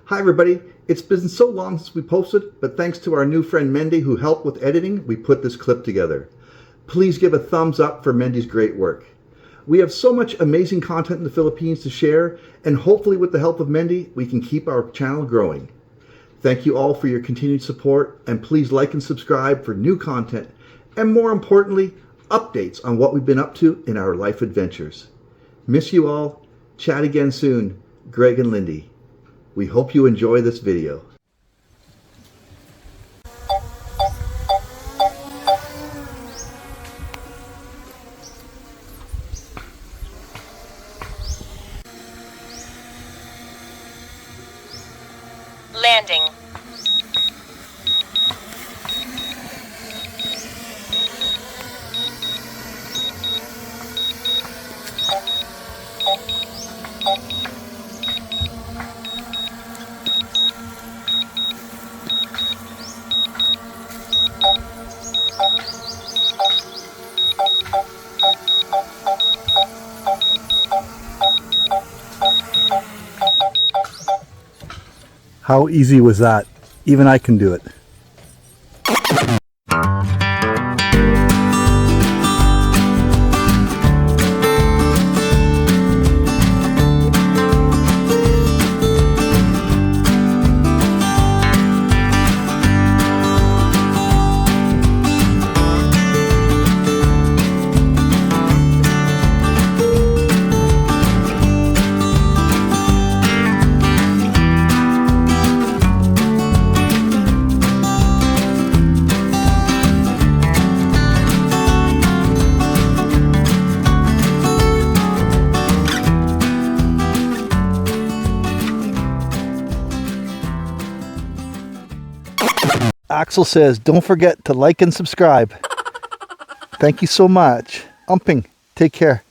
Hi everybody, it's been so long since we posted, but thanks to our new friend Mendy who helped with editing, we put this clip together. Please give a thumbs up for Mendy's great work. We have so much amazing content in the Philippines to share, and hopefully with the help of Mendy, we can keep our channel growing. Thank you all for your continued support, and please like and subscribe for new content, and more importantly, updates on what we've been up to in our life adventures. Miss you all. Chat again soon. Greg and Lindie. We hope you enjoy this video. Landing. How easy was that? Even I can do it. Axel says, don't forget to like and subscribe. Thank you so much. Umping. Take care.